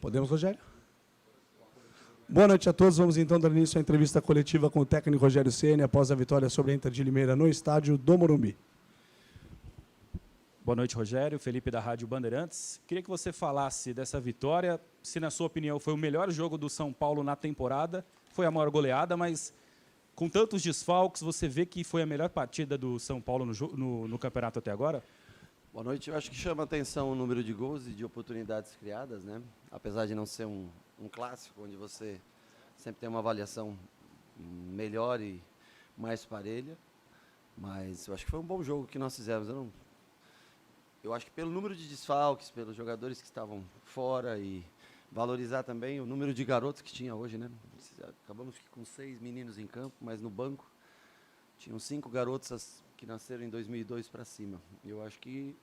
Podemos, Rogério? Boa noite a todos. Vamos então dar início à entrevista coletiva com o técnico Rogério Ceni após a vitória sobre a Inter de Limeira no estádio do Morumbi. Boa noite, Rogério. Felipe da Rádio Bandeirantes. Queria que você falasse dessa vitória, se na sua opinião foi o melhor jogo do São Paulo na temporada, foi a maior goleada, mas com tantos desfalques, você vê que foi a melhor partida do São Paulo no campeonato até agora? Boa noite. Eu acho que chama a atenção o número de gols e de oportunidades criadas, né? Apesar de não ser um clássico, onde você sempre tem uma avaliação melhor e mais parelha, mas eu acho que foi um bom jogo que nós fizemos. Eu acho que pelo número de desfalques, pelos jogadores que estavam fora e valorizar também o número de garotos que tinha hoje, né? Acabamos com 6 meninos em campo, mas no banco tinham 5 garotos que nasceram em 2002 para cima. Eu acho que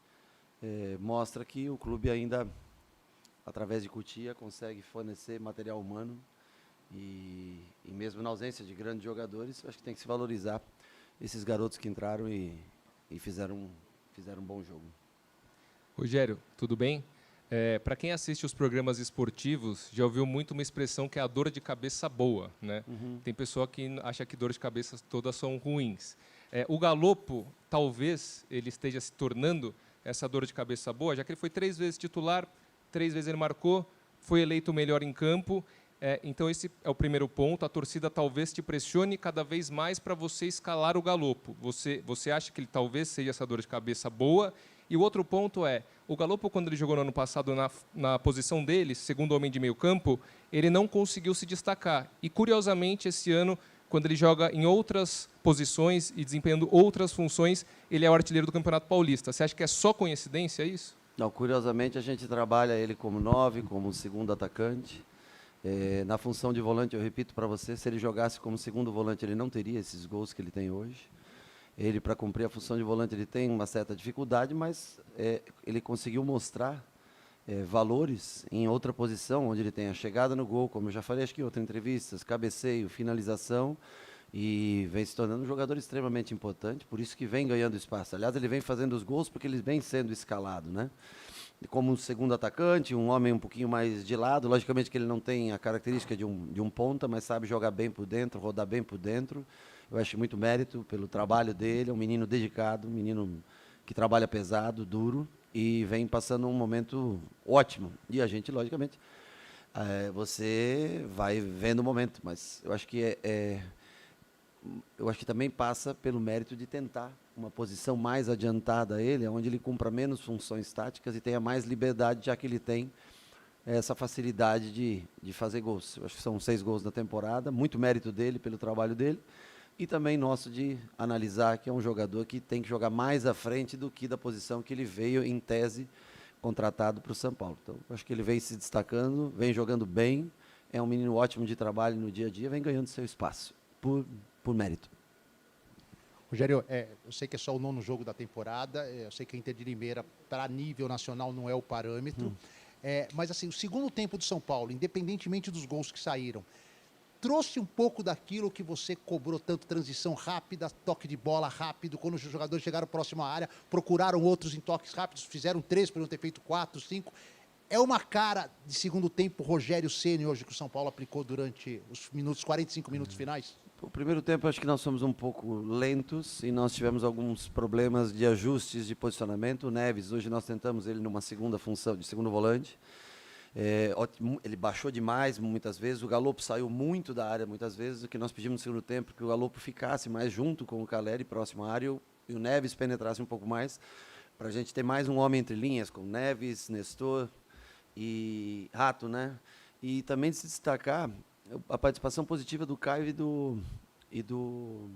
mostra que o clube ainda, através de Cotia, consegue fornecer material humano e mesmo na ausência de grandes jogadores, acho que tem que se valorizar esses garotos que entraram e fizeram um bom jogo. Rogério, tudo bem? Para quem assiste os programas esportivos, já ouviu muito uma expressão que é a dor de cabeça boa, né? Uhum. Tem pessoa que acha que dor de cabeça todas são ruins. O Galopo, talvez, ele esteja se tornando essa dor de cabeça boa, já que ele foi 3 vezes titular, 3 vezes ele marcou, foi eleito o melhor em campo. Então, esse é o primeiro ponto. A torcida talvez te pressione cada vez mais para você escalar o Galopo. Você acha que ele talvez seja essa dor de cabeça boa? E o outro ponto é, o Galopo, quando ele jogou no ano passado na posição dele, segundo homem de meio campo, ele não conseguiu se destacar. E, curiosamente, esse ano, quando ele joga em outras posições e desempenhando outras funções, ele é o artilheiro do Campeonato Paulista. Você acha que é só coincidência isso? Não, curiosamente, a gente trabalha ele como 9, como segundo atacante. Na função de volante, eu repito para você, se ele jogasse como segundo volante, ele não teria esses gols que ele tem hoje. Ele, para cumprir a função de volante, ele tem uma certa dificuldade, mas ele conseguiu mostrar valores em outra posição, onde ele tem a chegada no gol, como eu já falei, acho que em outras entrevistas, cabeceio, finalização, e vem se tornando um jogador extremamente importante, por isso que vem ganhando espaço. Aliás, ele vem fazendo os gols porque ele vem sendo escalado, né? Como um segundo atacante, um homem um pouquinho mais de lado, logicamente que ele não tem a característica de um ponta, mas sabe jogar bem por dentro, rodar bem por dentro. Eu acho muito mérito pelo trabalho dele, é um menino dedicado, um menino que trabalha pesado, duro, e vem passando um momento ótimo. E a gente, logicamente, você vai vendo o momento, mas eu acho que eu acho que também passa pelo mérito de tentar uma posição mais adiantada a ele, onde ele cumpra menos funções táticas e tenha mais liberdade, já que ele tem essa facilidade de fazer gols. Eu acho que são 6 gols na temporada, muito mérito dele, pelo trabalho dele, e também nosso de analisar que é um jogador que tem que jogar mais à frente do que da posição que ele veio, em tese, contratado para o São Paulo. Então, acho que ele vem se destacando, vem jogando bem, é um menino ótimo de trabalho no dia a dia, vem ganhando seu espaço, por mérito. Rogério, eu sei que é só o 9º jogo da temporada, eu sei que a Inter de Limeira, para nível nacional, não é o parâmetro, mas assim, o segundo tempo do São Paulo, independentemente dos gols que saíram, trouxe um pouco daquilo que você cobrou tanto, transição rápida, toque de bola rápido, quando os jogadores chegaram próximo à área, procuraram outros em toques rápidos, fizeram 3, poderiam ter feito 4, 5. É uma cara de segundo tempo Rogério Ceni hoje que o São Paulo aplicou durante os 45 minutos finais? O primeiro tempo, acho que nós fomos um pouco lentos e nós tivemos alguns problemas de ajustes de posicionamento. O Neves, hoje nós tentamos ele numa segunda função, de segundo volante. Ele baixou demais muitas vezes, o Galopo saiu muito da área muitas vezes, o que nós pedimos no segundo tempo, que o Galopo ficasse mais junto com o Caleri, próximo à área, e o Neves penetrasse um pouco mais, para a gente ter mais um homem entre linhas, com Neves, Nestor e Rato, né? E também de se destacar a participação positiva do Caio e do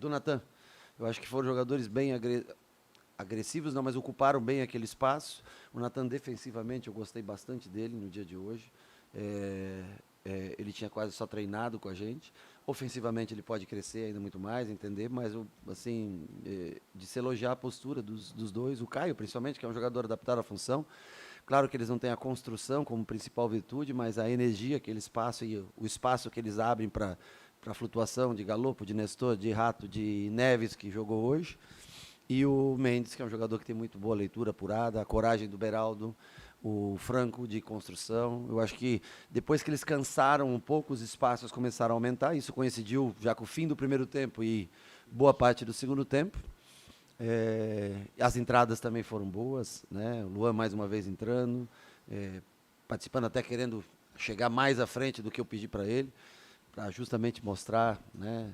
Natan. Eu acho que foram jogadores bem agressivos, não, mas ocuparam bem aquele espaço. O Natan, defensivamente, eu gostei bastante dele no dia de hoje. Ele tinha quase só treinado com a gente. Ofensivamente, ele pode crescer ainda muito mais, entender, mas assim, de se elogiar a postura dos dois. O Caio, principalmente, que é um jogador adaptado à função. Claro que eles não têm a construção como principal virtude, mas a energia que eles passam e o espaço que eles abrem para a flutuação de Galopo, de Nestor, de Rato, de Neves, que jogou hoje. E o Mendes, que é um jogador que tem muito boa leitura apurada, a coragem do Beraldo, o Franco de construção. Eu acho que depois que eles cansaram um pouco, os espaços começaram a aumentar. Isso coincidiu já com o fim do primeiro tempo e boa parte do segundo tempo. As entradas também foram boas, né? O Luan mais uma vez entrando, participando, até querendo chegar mais à frente do que eu pedi para ele, para justamente mostrar, né,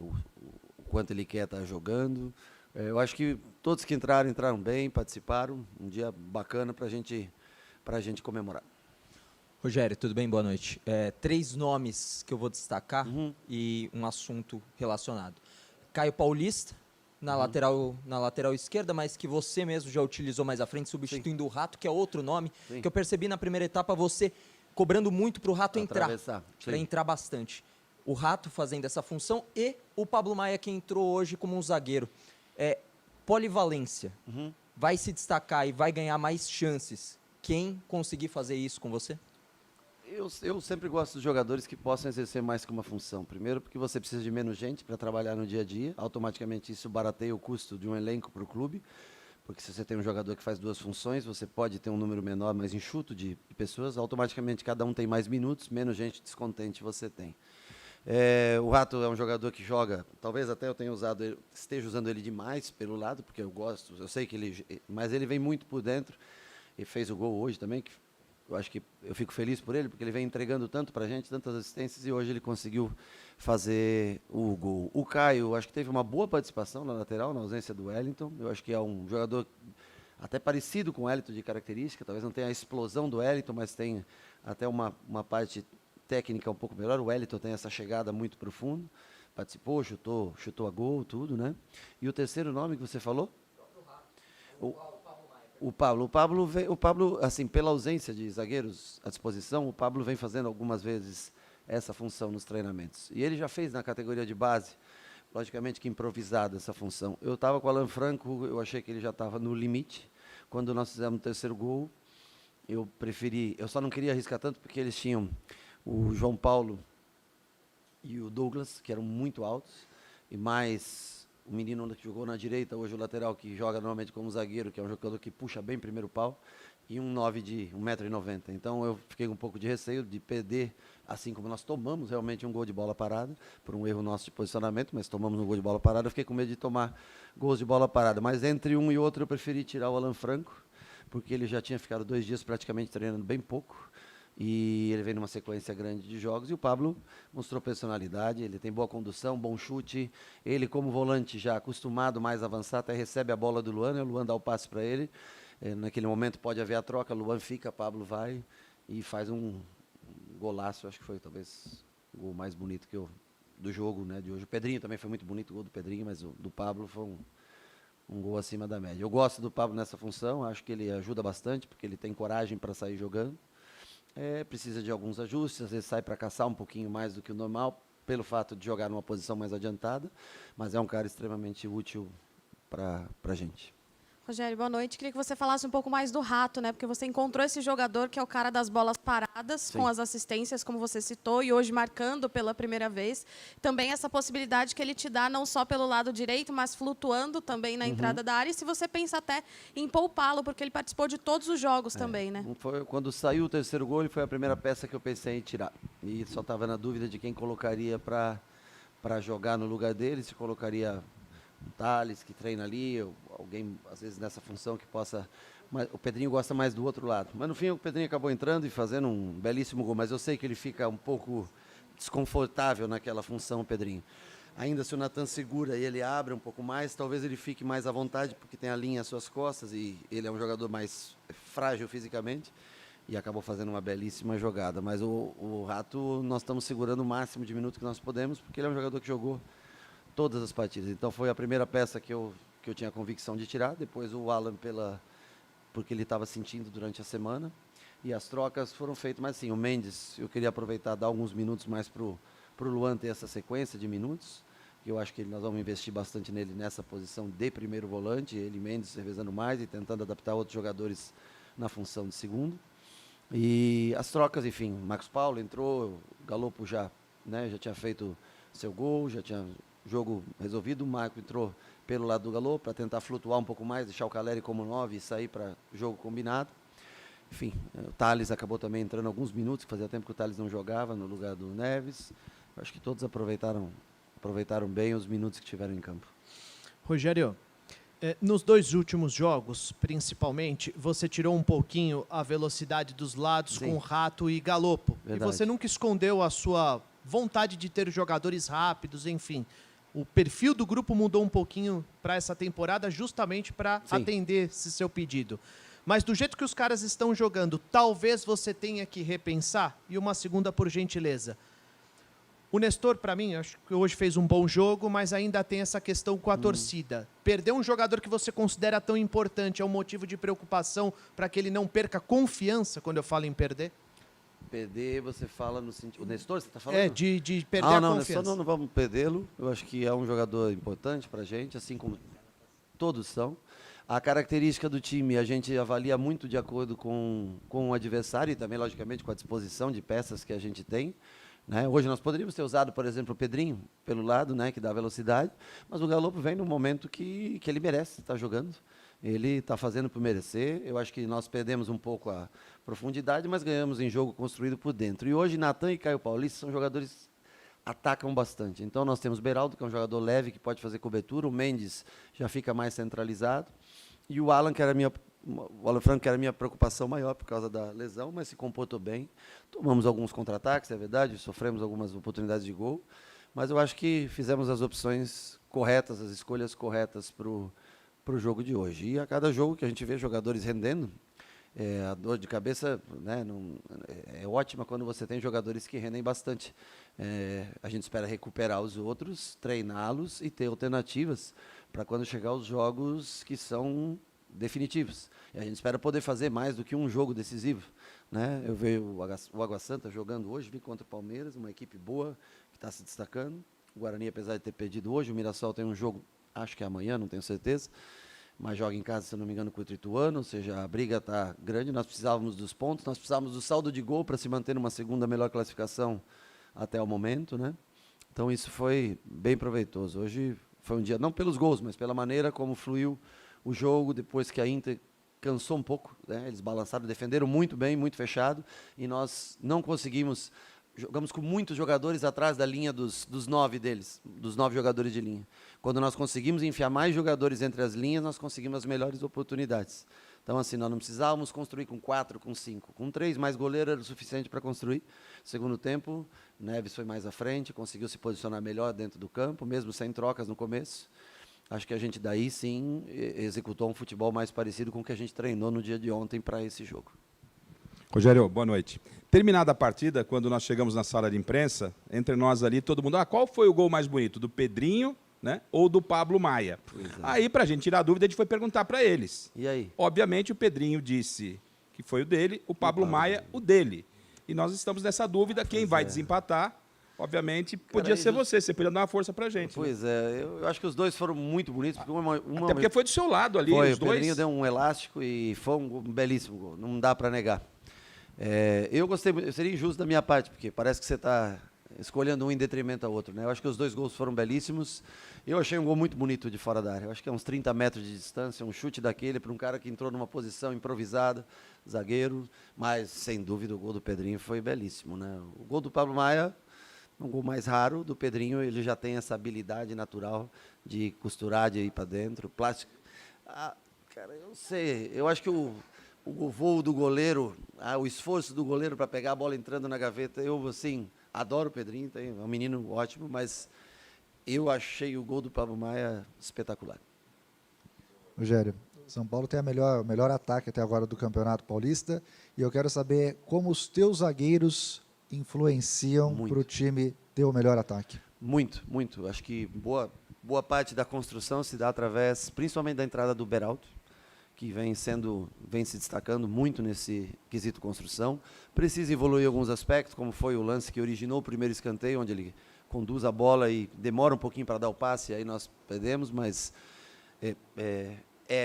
o quanto ele quer estar jogando. Eu acho que todos que entraram bem, participaram. Um dia bacana para a gente comemorar. Rogério, tudo bem? Boa noite. 3 nomes que eu vou destacar e um assunto relacionado. Caio Paulista, na lateral esquerda, mas que você mesmo já utilizou mais à frente, substituindo o Rato, que é outro nome, que eu percebi na primeira etapa você cobrando muito para o Rato entrar, para entrar bastante. O Rato fazendo essa função e o Pablo Maia que entrou hoje como um zagueiro. Polivalência, vai se destacar e vai ganhar mais chances quem conseguir fazer isso com você? Eu sempre gosto de jogadores que possam exercer mais que uma função. Primeiro, porque você precisa de menos gente para trabalhar no dia a dia. Automaticamente isso barateia o custo de um elenco para o clube. Porque se você tem um jogador que faz 2 funções, você pode ter um número menor, mais enxuto de pessoas. Automaticamente cada um tem mais minutos, menos gente descontente você tem. O Rato é um jogador que joga, talvez até eu tenha esteja usando ele demais pelo lado, porque eu gosto, eu sei que mas ele vem muito por dentro. E fez o gol hoje também, que eu acho que eu fico feliz por ele, porque ele vem entregando tanto para a gente, tantas assistências, e hoje ele conseguiu fazer o gol. O Caio, acho que teve uma boa participação na lateral, na ausência do Wellington. Eu acho que é um jogador até parecido com o Wellington de característica, talvez não tenha a explosão do Wellington, mas tem até uma parte técnica um pouco melhor. O Wellington tem essa chegada muito profunda, participou, chutou a gol, tudo, né? E o terceiro nome que você falou? O Pablo, assim, pela ausência de zagueiros à disposição, o Pablo vem fazendo algumas vezes essa função nos treinamentos. E ele já fez na categoria de base, logicamente que improvisada essa função. Eu estava com o Alan Franco, eu achei que ele já estava no limite. Quando nós fizemos o terceiro gol, eu só não queria arriscar tanto porque eles tinham o João Paulo e o Douglas, que eram muito altos, e mais o menino que jogou na direita, hoje o lateral, que joga normalmente como zagueiro, que é um jogador que puxa bem primeiro pau, e um 9 de 1,90 m. Então eu fiquei com um pouco de receio de perder, assim como nós tomamos realmente um gol de bola parada, por um erro nosso de posicionamento, mas tomamos um gol de bola parada, eu fiquei com medo de tomar gols de bola parada. Mas entre um e outro eu preferi tirar o Alan Franco, porque ele já tinha ficado 2 dias praticamente treinando bem pouco, e ele vem numa sequência grande de jogos. E o Pablo mostrou personalidade, ele tem boa condução, bom chute. Ele, como volante já acostumado mais a avançar, até recebe a bola do Luan, né? O Luan dá o passe para ele. Naquele momento pode haver a troca, Luan fica, Pablo vai e faz um golaço. Acho que foi talvez o gol mais bonito do jogo, né, de hoje. O Pedrinho também foi muito bonito, o gol do Pedrinho, mas o do Pablo foi um gol acima da média. Eu gosto do Pablo nessa função, acho que ele ajuda bastante, porque ele tem coragem para sair jogando. Precisa de alguns ajustes, às vezes sai para caçar um pouquinho mais do que o normal, pelo fato de jogar numa posição mais adiantada, mas é um cara extremamente útil para a gente. Rogério, boa noite. Queria que você falasse um pouco mais do Rato, né? Porque você encontrou esse jogador que é o cara das bolas paradas, Sim, com as assistências, como você citou, e hoje marcando pela primeira vez. Também essa possibilidade que ele te dá, não só pelo lado direito, mas flutuando também na entrada da área. E se você pensa até em poupá-lo, porque ele participou de todos os jogos também, né? Quando saiu o terceiro gol, ele foi a primeira peça que eu pensei em tirar. E só estava na dúvida de quem colocaria para jogar no lugar dele, se colocaria um Thales, que treina ali, ou alguém, às vezes, nessa função que possa... Mas o Pedrinho gosta mais do outro lado. Mas, no fim, o Pedrinho acabou entrando e fazendo um belíssimo gol. Mas eu sei que ele fica um pouco desconfortável naquela função, o Pedrinho. Ainda se o Natan segura e ele abre um pouco mais, talvez ele fique mais à vontade, porque tem a linha às suas costas e ele é um jogador mais frágil fisicamente. E acabou fazendo uma belíssima jogada. Mas o Rato, nós estamos segurando o máximo de minutos que nós podemos, porque ele é um jogador que jogou todas as partidas. Então foi a primeira peça que eu tinha convicção de tirar. Depois o Alan porque ele estava sentindo durante a semana. E as trocas foram feitas. Mas sim, o Mendes, eu queria aproveitar, dar alguns minutos mais para o Luan ter essa sequência de minutos. Eu acho que nós vamos investir bastante nele nessa posição de primeiro volante. Ele e Mendes revezando mais e tentando adaptar outros jogadores na função de segundo. E as trocas, enfim, Marcos Paulo entrou, o Galopo já tinha feito seu gol, já tinha jogo resolvido. O Marco entrou pelo lado do Galo para tentar flutuar um pouco mais, deixar o Caleri como 9 e sair para jogo combinado. enfim, o Thales acabou também entrando alguns minutos, que fazia tempo que o Thales não jogava no lugar do Neves. Eu acho que todos aproveitaram bem os minutos que tiveram em campo. Rogério, nos 2 últimos jogos, principalmente, você tirou um pouquinho a velocidade dos lados Sim. com Rato e Galopo. Verdade. E você nunca escondeu a sua vontade de ter jogadores rápidos, enfim. O perfil do grupo mudou um pouquinho para essa temporada justamente para Sim. atender esse seu pedido. Mas do jeito que os caras estão jogando, talvez você tenha que repensar. E uma segunda, por gentileza. O Nestor, para mim, acho que hoje fez um bom jogo, mas ainda tem essa questão com a torcida. Perder um jogador que você considera tão importante é um motivo de preocupação para que ele não perca confiança quando eu falo em perder? Perder, você fala no sentido... O Nestor, você está falando? É, de perder a não, confiança. Nestor não vamos perdê-lo. Eu acho que é um jogador importante para a gente, assim como todos são. A característica do time a gente avalia muito de acordo com o adversário e também, logicamente, com a disposição de peças que a gente tem. Né? Hoje nós poderíamos ter usado, por exemplo, o Pedrinho pelo lado, né, que dá velocidade, mas o Galopo vem no momento que ele merece estar jogando. Ele está fazendo por merecer. Eu acho que nós perdemos um pouco a profundidade, mas ganhamos em jogo construído por dentro. E hoje, Natan e Caio Paulista são jogadores que atacam bastante. Então, nós temos Beraldo, que é um jogador leve, que pode fazer cobertura. O Mendes já fica mais centralizado. E o Alan, o Alan Franco, que era a minha preocupação maior por causa da lesão, mas se comportou bem. Tomamos alguns contra-ataques, é verdade, sofremos algumas oportunidades de gol, mas eu acho que fizemos as opções corretas, as escolhas corretas para o jogo de hoje. E a cada jogo que a gente vê jogadores rendendo, a dor de cabeça, né, é ótima quando você tem jogadores que rendem bastante. A gente espera recuperar os outros, treiná-los e ter alternativas para quando chegar os jogos que são definitivos. E a gente espera poder fazer mais do que um jogo decisivo. Né? Eu vejo o Água Santa jogando hoje, vi contra o Palmeiras, uma equipe boa que está se destacando. O Guarani, apesar de ter perdido hoje, o Mirassol tem um jogo, acho que é amanhã, não tenho certeza, mas joga em casa, se não me engano, com o Ituano, ou seja, a briga está grande, nós precisávamos dos pontos, nós precisávamos do saldo de gol para se manter numa segunda melhor classificação até o momento. Né? Então isso foi bem proveitoso. Hoje foi um dia, não pelos gols, mas pela maneira como fluiu o jogo, depois que a Inter cansou um pouco, né? Eles balançaram, defenderam muito bem, muito fechado, e nós não conseguimos, jogamos com muitos jogadores atrás da linha dos 9 deles, dos 9 jogadores de linha. Quando nós conseguimos enfiar mais jogadores entre as linhas, nós conseguimos as melhores oportunidades. Então, assim, nós não precisávamos construir com 4, com 5. Com 3, mais goleiro era o suficiente para construir. Segundo tempo, Neves foi mais à frente, conseguiu se posicionar melhor dentro do campo, mesmo sem trocas no começo. Acho que a gente daí sim executou um futebol mais parecido com o que a gente treinou no dia de ontem para esse jogo. Rogério, boa noite. Terminada a partida, quando nós chegamos na sala de imprensa, entre nós ali, todo mundo, qual foi o gol mais bonito, do Pedrinho, né, ou do Pablo Maia? Aí, para a gente tirar a dúvida, a gente foi perguntar para eles. E aí? Obviamente, o Pedrinho disse que foi o dele, o Pablo Maia, o dele. E nós estamos nessa dúvida, quem vai desempatar, obviamente, podia ser você podia dar uma força para a gente. Pois é, eu acho que os dois foram muito bonitos. Porque Até porque foi do seu lado ali, foi, os o dois. Pedrinho deu um elástico e foi um belíssimo gol, não dá para negar. Eu gostei, seria injusto da minha parte, porque parece que você está escolhendo um em detrimento ao outro. Né? Eu acho que os dois gols foram belíssimos. Eu achei um gol muito bonito de fora da área. Eu acho que é uns 30 metros de distância, um chute daquele para um cara que entrou numa posição improvisada, zagueiro, mas sem dúvida o gol do Pedrinho foi belíssimo. Né? O gol do Pablo Maia, um gol mais raro, do Pedrinho, ele já tem essa habilidade natural de costurar, de ir para dentro, plástico. Cara, eu não sei, eu acho que o voo do goleiro, o esforço do goleiro para pegar a bola entrando na gaveta, eu, assim, adoro o Pedrinho, é um menino ótimo, mas eu achei o gol do Pablo Maia espetacular. Rogério, São Paulo tem o melhor ataque até agora do Campeonato Paulista, e eu quero saber como os teus zagueiros influenciam para o time ter o melhor ataque. Muito, muito. Acho que boa parte da construção se dá através, principalmente da entrada do Beraldo, que vem se destacando muito nesse quesito construção. Precisa evoluir alguns aspectos, como foi o lance que originou o primeiro escanteio, onde ele conduz a bola e demora um pouquinho para dar o passe, aí nós perdemos, mas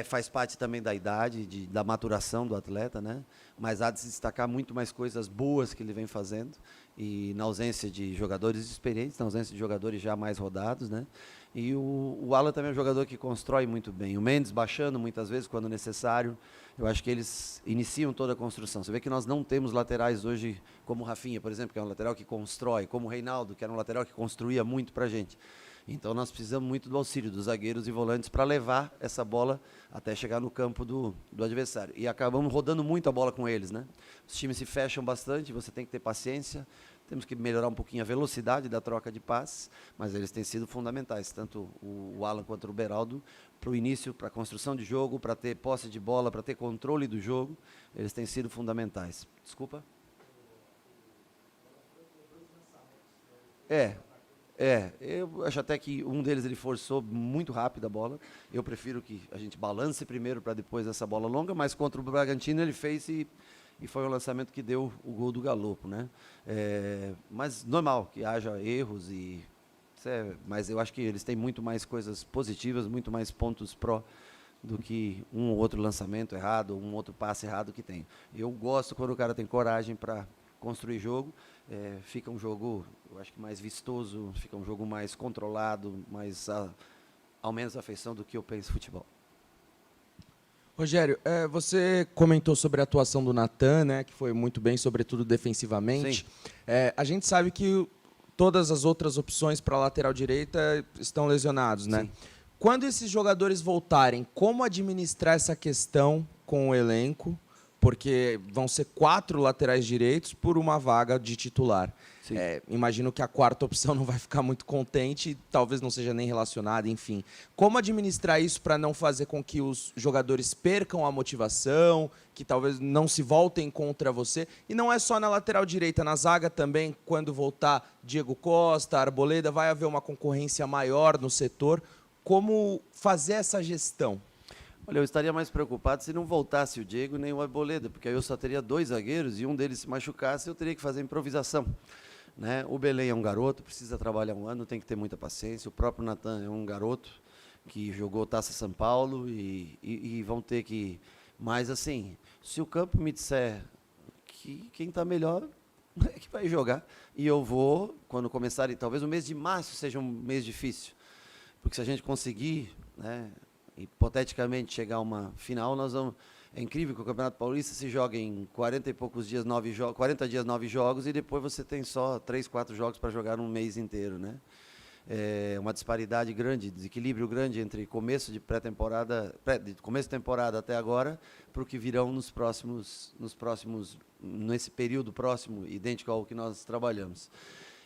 faz parte também da idade, da maturação do atleta, né? Mas há de se destacar muito mais coisas boas que ele vem fazendo, e na ausência de jogadores experientes, na ausência de jogadores já mais rodados, né? E o Alan também é um jogador que constrói muito bem. O Mendes baixando muitas vezes quando necessário. Eu acho que eles iniciam toda a construção. Você vê que nós não temos laterais hoje como o Rafinha, por exemplo, que é um lateral que constrói, como o Reinaldo, que era um lateral que construía muito para a gente. Então nós precisamos muito do auxílio dos zagueiros e volantes para levar essa bola até chegar no campo do adversário. E acabamos rodando muito a bola com eles, né? Os times se fecham bastante, você tem que ter paciência. Temos que melhorar um pouquinho a velocidade da troca de passes, mas eles têm sido fundamentais, tanto o Alan quanto o Beraldo, para o início, para a construção de jogo, para ter posse de bola, para ter controle do jogo. Eles têm sido fundamentais. Desculpa? Eu acho até que um deles ele forçou muito rápido a bola. Eu prefiro que a gente balance primeiro para depois essa bola longa, mas contra o Bragantino ele fez e foi um lançamento que deu o gol do Galopo, né? Mas normal que haja erros mas eu acho que eles têm muito mais coisas positivas, muito mais pontos pró do que um ou outro lançamento errado, um outro passe errado que tem. Eu gosto quando o cara tem coragem para construir jogo. Fica um jogo, eu acho que mais vistoso, fica um jogo mais controlado, mais ao menos afeição do que eu penso em futebol. Rogério, você comentou sobre a atuação do Natan, né, que foi muito bem, sobretudo defensivamente. A gente sabe que todas as outras opções para a lateral direita estão lesionados, né? Sim. Quando esses jogadores voltarem, como administrar essa questão com o elenco? Porque vão ser 4 laterais direitos por uma vaga de titular. Imagino que a quarta opção não vai ficar muito contente, talvez não seja nem relacionada, enfim. Como administrar isso para não fazer com que os jogadores percam a motivação, que talvez não se voltem contra você? E não é só na lateral direita, na zaga também, quando voltar Diego Costa, Arboleda, vai haver uma concorrência maior no setor. Como fazer essa gestão? Olha, eu estaria mais preocupado se não voltasse o Diego nem o Arboleda, porque aí eu só teria 2 zagueiros e um deles se machucasse, eu teria que fazer improvisação. Né? O Belém é um garoto, precisa trabalhar um ano, tem que ter muita paciência. O próprio Natan é um garoto que jogou Taça São Paulo e vão ter que... Mas, assim, se o campo me disser que quem está melhor é que vai jogar, e eu vou, quando começar, talvez o mês de março seja um mês difícil, porque se a gente conseguir, né, hipoteticamente chegar a uma final, nós vamos... É incrível que o Campeonato Paulista se joga em 40 e poucos dias, 40 dias, 9 jogos, e depois você tem só 3, 4 jogos para jogar um mês inteiro, né? É uma disparidade grande, desequilíbrio grande entre começo de pré-temporada, começo de temporada até agora, para o que virão nesse período próximo, idêntico ao que nós trabalhamos.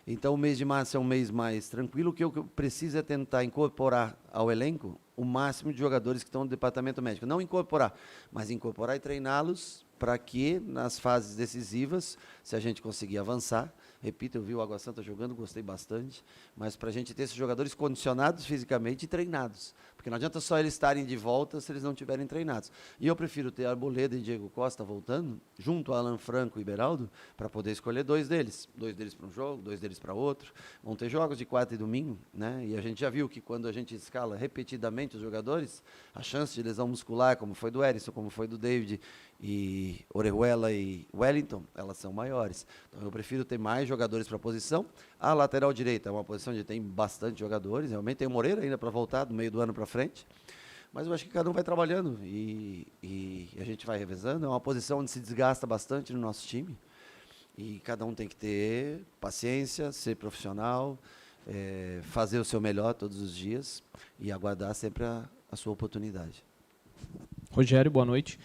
Então, o mês de março é um mês mais tranquilo. O que eu preciso é tentar incorporar ao elenco o máximo de jogadores que estão no departamento médico. Não incorporar, mas incorporar e treiná-los para que, nas fases decisivas, se a gente conseguir avançar, repito, eu vi o Água Santa jogando, gostei bastante, mas para a gente ter esses jogadores condicionados fisicamente e treinados, porque não adianta só eles estarem de volta se eles não estiverem treinados. E eu prefiro ter Arboleda e Diego Costa voltando, junto a Alan Franco e Beraldo, para poder escolher 2 deles. 2 deles para um jogo, 2 deles para outro. Vão ter jogos de quarta e domingo, né? E a gente já viu que quando a gente escala repetidamente os jogadores, a chance de lesão muscular, como foi do Erisson, como foi do David, e Orejuela e Wellington, elas são maiores. Então eu prefiro ter mais jogadores para a posição. A lateral direita é uma posição onde tem bastante jogadores, realmente tem o Moreira ainda para voltar do meio do ano para frente, mas eu acho que cada um vai trabalhando e a gente vai revezando. É uma posição onde se desgasta bastante no nosso time e cada um tem que ter paciência, ser profissional, fazer o seu melhor todos os dias e aguardar sempre a sua oportunidade. Rogério, boa noite.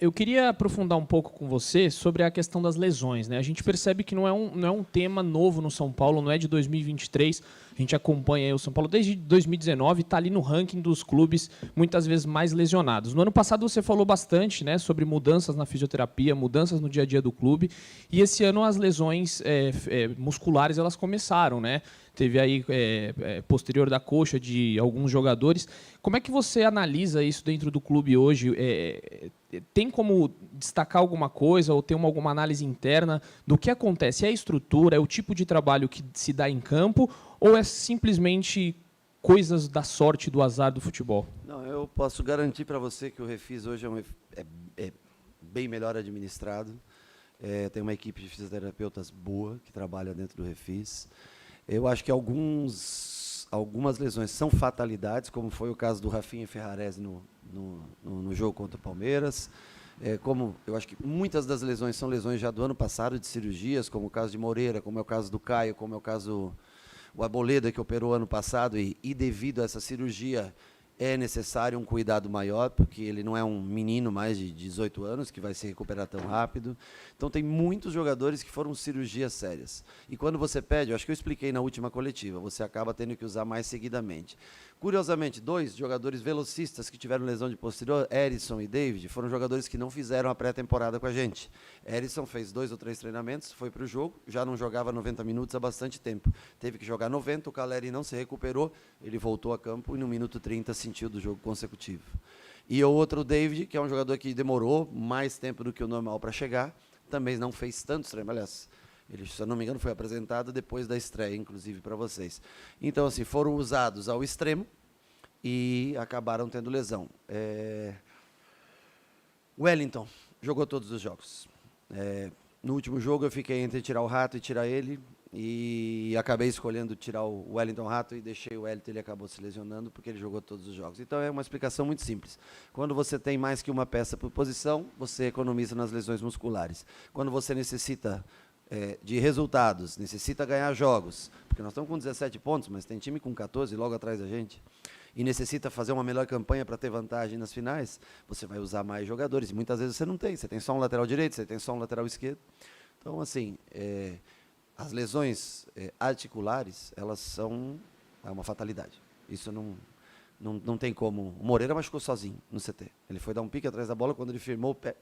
Eu queria aprofundar um pouco com você sobre a questão das lesões, né? A gente percebe que não é um tema novo no São Paulo, não é de 2023. A gente acompanha o São Paulo desde 2019, está ali no ranking dos clubes muitas vezes mais lesionados. No ano passado você falou bastante, né, sobre mudanças na fisioterapia, mudanças no dia a dia do clube, e esse ano as lesões musculares elas começaram, né? Teve aí posterior da coxa de alguns jogadores. Como é que você analisa isso dentro do clube hoje? Tem como destacar alguma coisa ou ter alguma análise interna do que acontece? É a estrutura, é o tipo de trabalho que se dá em campo ou é simplesmente coisas da sorte, do azar do futebol? Não, eu posso garantir para você que o Refis hoje é bem melhor administrado. Tem uma equipe de fisioterapeutas boa que trabalha dentro do Refis. Eu acho que alguns algumas lesões são fatalidades, como foi o caso do Rafinha Ferrarese no jogo contra o Palmeiras. Como eu acho que muitas das lesões são lesões já do ano passado, de cirurgias, como o caso de Moreira, como é o caso do Caio, como é o caso o Arboleda, que operou ano passado, e devido a essa cirurgia é necessário um cuidado maior, porque ele não é um menino mais de 18 anos, que vai se recuperar tão rápido. Então, tem muitos jogadores que foram cirurgias sérias. E quando você pede, eu acho que eu expliquei na última coletiva, você acaba tendo que usar mais seguidamente. Curiosamente, 2 jogadores velocistas que tiveram lesão de posterior, Erisson e David, foram jogadores que não fizeram a pré-temporada com a gente. Erisson fez 2 ou 3 treinamentos, foi para o jogo, já não jogava 90 minutos há bastante tempo. Teve que jogar 90, o Caleri não se recuperou, ele voltou a campo e no minuto 30 sentiu do jogo consecutivo. E o outro, David, que é um jogador que demorou mais tempo do que o normal para chegar, também não fez tantos treinos, aliás, ele, se eu não me engano, foi apresentado depois da estreia, inclusive, para vocês. Então, assim, foram usados ao extremo e acabaram tendo lesão. Wellington jogou todos os jogos. No último jogo, eu fiquei entre tirar o Rato e tirar ele, e acabei escolhendo tirar o Wellington Rato e deixei o Wellington, ele acabou se lesionando porque ele jogou todos os jogos. Então, é uma explicação muito simples. Quando você tem mais que uma peça por posição, você economiza nas lesões musculares. Quando você necessita de resultados, necessita ganhar jogos, porque nós estamos com 17 pontos, mas tem time com 14 logo atrás da gente, e necessita fazer uma melhor campanha para ter vantagem nas finais, você vai usar mais jogadores, e muitas vezes você não tem, você tem só um lateral direito, você tem só um lateral esquerdo. Então, assim, as lesões articulares, elas são uma fatalidade. Isso não tem como. O Moreira machucou sozinho no CT. Ele foi dar um pique atrás da bola, quando ele firmou o pé,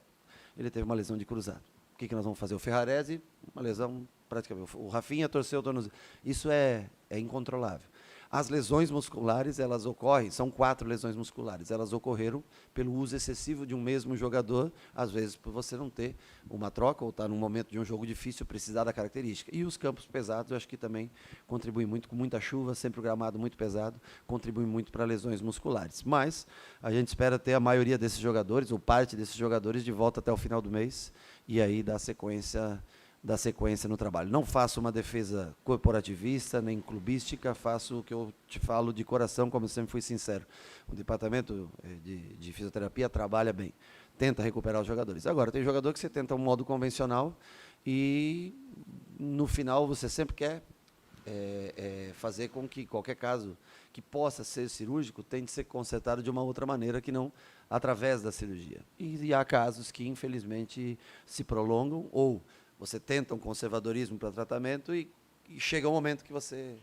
ele teve uma lesão de cruzado. O que nós vamos fazer? O Ferrarese, uma lesão praticamente. O Rafinha torceu o tornozelo. Isso é incontrolável. As lesões musculares, elas ocorrem, são 4 lesões musculares. Elas ocorreram pelo uso excessivo de um mesmo jogador, às vezes por você não ter uma troca ou estar num momento de um jogo difícil, precisar da característica. E os campos pesados, eu acho que também contribuem muito, com muita chuva, sempre o gramado muito pesado, contribui muito para lesões musculares. Mas a gente espera ter a maioria desses jogadores, ou parte desses jogadores, de volta até o final do mês, e aí dar sequência no trabalho. Não faço uma defesa corporativista, nem clubística, faço o que eu te falo de coração, como eu sempre fui sincero. O departamento de fisioterapia trabalha bem, tenta recuperar os jogadores. Agora, tem jogador que você tenta um modo convencional e, no final, você sempre quer fazer com que qualquer caso que possa ser cirúrgico tente ser consertado de uma outra maneira que não através da cirurgia. E há casos que, infelizmente, se prolongam ou você tenta um conservadorismo para tratamento e chega um momento que você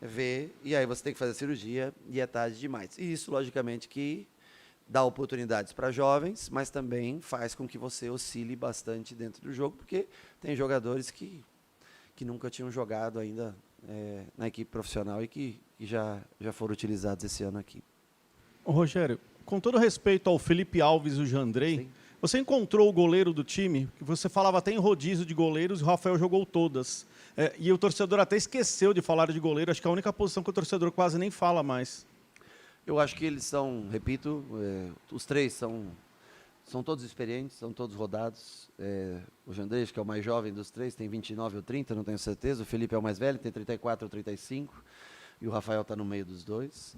vê, e aí você tem que fazer a cirurgia e é tarde demais. E isso, logicamente, que dá oportunidades para jovens, mas também faz com que você oscile bastante dentro do jogo, porque tem jogadores que nunca tinham jogado ainda na equipe profissional e que já foram utilizados esse ano aqui. Ô, Rogério, com todo respeito ao Felipe Alves e o Jandrei, sim, você encontrou o goleiro do time, que você falava até em rodízio de goleiros, e o Rafael jogou todas. E o torcedor até esqueceu de falar de goleiro, acho que é a única posição que o torcedor quase nem fala mais. Eu acho que eles são, repito, os 3 são todos experientes, são todos rodados. O Jandrei, que é o mais jovem dos 3, tem 29 ou 30, não tenho certeza. O Felipe é o mais velho, tem 34 ou 35. E o Rafael está no meio dos 2.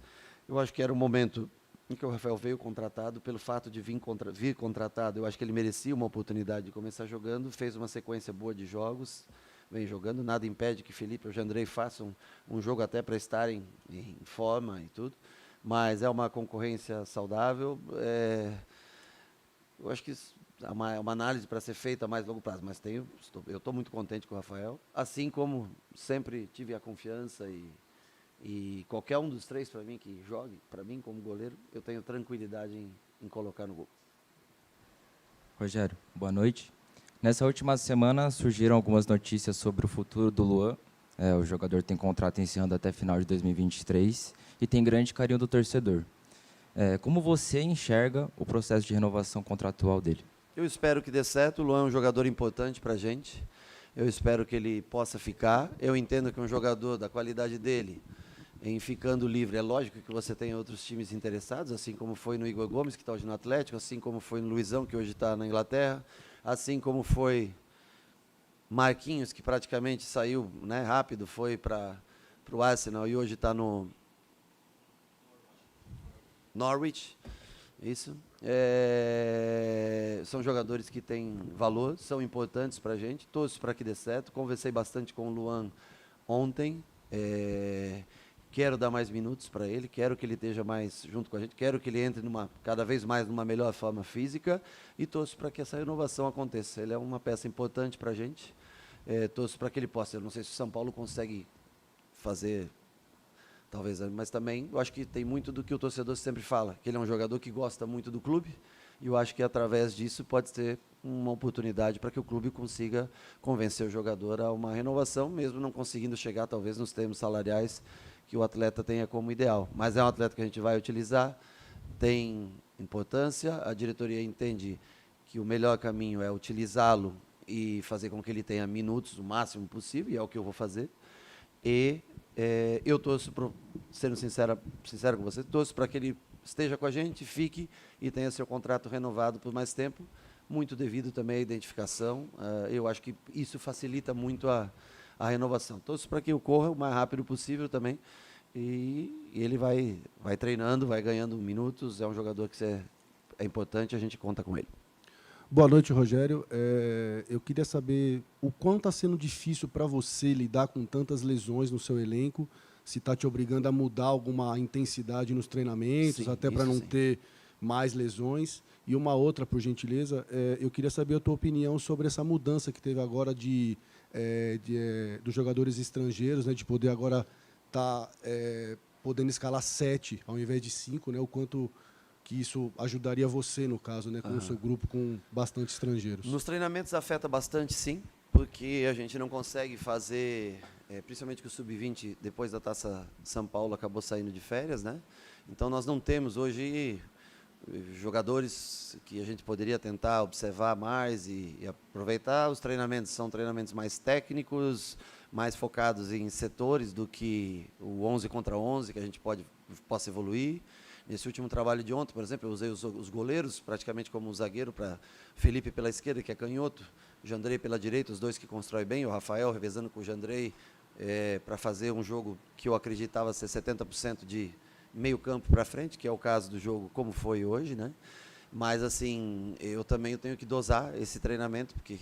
Eu acho que era um momento em que o Rafael veio contratado, pelo fato de vir contratado, eu acho que ele merecia uma oportunidade de começar jogando, fez uma sequência boa de jogos, vem jogando, nada impede que Felipe ou Jandrei façam um jogo até para estarem em forma e tudo, mas é uma concorrência saudável, eu acho que é uma análise para ser feita a mais longo prazo, mas eu estou muito contente com o Rafael, assim como sempre tive a confiança e qualquer um dos 3 para mim que jogue, para mim como goleiro, eu tenho tranquilidade em colocar no gol. Rogério, boa noite. Nessa última semana surgiram algumas notícias sobre o futuro do Luan. O jogador tem contrato encerrando até final de 2023 e tem grande carinho do torcedor. Como você enxerga o processo de renovação contratual dele? Eu espero que dê certo. O Luan é um jogador importante para a gente. Eu espero que ele possa ficar. Eu entendo que um jogador da qualidade dele, em ficando livre, é lógico que você tem outros times interessados, assim como foi no Igor Gomes, que está hoje no Atlético, assim como foi no Luizão, que hoje está na Inglaterra, assim como foi Marquinhos, que praticamente saiu rápido, foi para o Arsenal e hoje está no Norwich. Isso. São jogadores que têm valor, são importantes para a gente. Torço para que dê certo. Conversei bastante com o Luan ontem. Quero dar mais minutos para ele, quero que ele esteja mais junto com a gente, quero que ele entre cada vez mais numa melhor forma física e torço para que essa renovação aconteça. Ele é uma peça importante para a gente. Torço para que ele possa. Eu não sei se o São Paulo consegue fazer, talvez, mas também eu acho que tem muito do que o torcedor sempre fala, que ele é um jogador que gosta muito do clube e eu acho que através disso pode ter uma oportunidade para que o clube consiga convencer o jogador a uma renovação, mesmo não conseguindo chegar talvez nos termos salariais que o atleta tenha como ideal. Mas é um atleta que a gente vai utilizar, tem importância, a diretoria entende que o melhor caminho é utilizá-lo e fazer com que ele tenha minutos o máximo possível, e é o que eu vou fazer. E eu torço, sendo sincero com você, torço para que ele esteja com a gente, fique e tenha seu contrato renovado por mais tempo, muito devido também à identificação. Eu acho que isso facilita muito a renovação. Torço para que ocorra o mais rápido possível também. E ele vai treinando, vai ganhando minutos. É um jogador que é importante, a gente conta com ele. Boa noite, Rogério. Eu queria saber o quanto está sendo difícil para você lidar com tantas lesões no seu elenco, se está te obrigando a mudar alguma intensidade nos treinamentos, Sim, até para não ter mais lesões. E uma outra, por gentileza, eu queria saber a tua opinião sobre essa mudança que teve agora dos jogadores estrangeiros, né, de poder agora estar podendo escalar 7 ao invés de 5, né, o quanto que isso ajudaria você, no caso, né, com o seu grupo com bastante estrangeiros. Nos treinamentos afeta bastante, sim, porque a gente não consegue fazer, principalmente que o Sub-20, depois da Taça São Paulo, acabou saindo de férias, né? Então nós não temos hoje jogadores que a gente poderia tentar observar mais e aproveitar. Os treinamentos são treinamentos mais técnicos, mais focados em setores do que o 11 contra 11, que a gente possa evoluir. Nesse último trabalho de ontem, por exemplo, eu usei os goleiros praticamente como zagueiro, para Felipe pela esquerda, que é canhoto, Jandrei pela direita, os dois que constroem bem, o Rafael revezando com o Jandrei, para fazer um jogo que eu acreditava ser 70% de meio campo para frente, que é o caso do jogo como foi hoje, né? Mas assim, eu também tenho que dosar esse treinamento, porque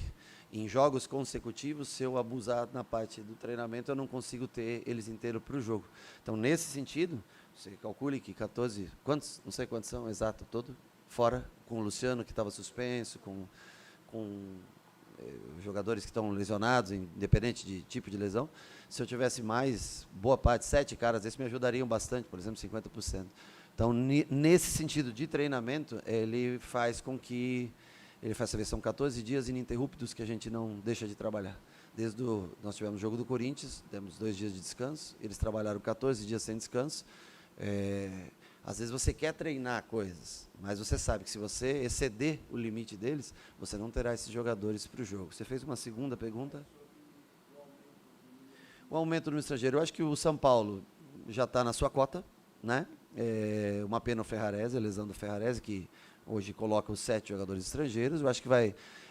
em jogos consecutivos, se eu abusar na parte do treinamento, eu não consigo ter eles inteiros para o jogo. Então, nesse sentido, você calcule que 14, não sei quantos são, exato, todo fora, com o Luciano, que estava suspenso, com jogadores que estão lesionados, independente de tipo de lesão. Se eu tivesse mais, boa parte, 7 caras, esses me ajudariam bastante, por exemplo, 50%. Então, nesse sentido de treinamento, ele faz com que são 14 dias ininterruptos que a gente não deixa de trabalhar. Nós tivemos o jogo do Corinthians, temos 2 dias de descanso, eles trabalharam 14 dias sem descanso. Às vezes você quer treinar coisas, mas você sabe que se você exceder o limite deles, você não terá esses jogadores para o jogo. Você fez uma segunda pergunta? O aumento no estrangeiro. Eu acho que o São Paulo já está na sua cota, né? Uma pena o Ferrarese, a lesão do Ferrarese, que hoje coloca os 7 jogadores estrangeiros. Eu acho que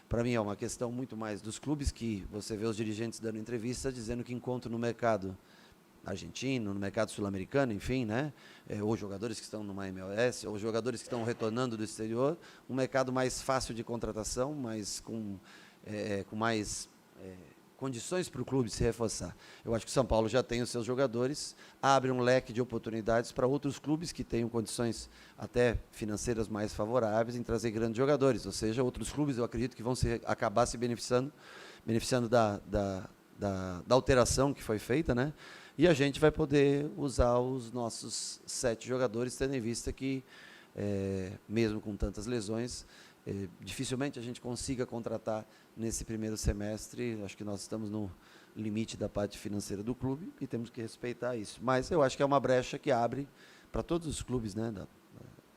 para mim, é uma questão muito mais dos clubes, que você vê os dirigentes dando entrevista dizendo que encontram no mercado argentino, no mercado sul-americano, enfim, né? Ou jogadores que estão numa MLS, ou jogadores que estão retornando do exterior, um mercado mais fácil de contratação, mas com mais condições para o clube se reforçar. Eu acho que o São Paulo já tem os seus jogadores, abre um leque de oportunidades para outros clubes que tenham condições até financeiras mais favoráveis em trazer grandes jogadores, ou seja, outros clubes eu acredito que vão acabar se beneficiando da alteração que foi feita, né? E a gente vai poder usar os nossos 7 jogadores, tendo em vista que, mesmo com tantas lesões, dificilmente a gente consiga contratar nesse primeiro semestre. Acho que nós estamos no limite da parte financeira do clube e temos que respeitar isso. Mas eu acho que é uma brecha que abre para todos os clubes, né,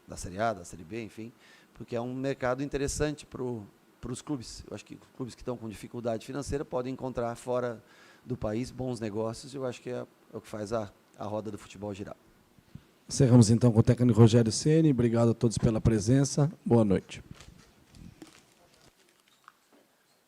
da Série A, da Série B, enfim, porque é um mercado interessante para os clubes. Eu acho que clubes que estão com dificuldade financeira podem encontrar fora do país bons negócios. Eu acho que é o que faz a roda do futebol girar. Encerramos então com o técnico Rogério Ceni. Obrigado a todos pela presença. Boa noite.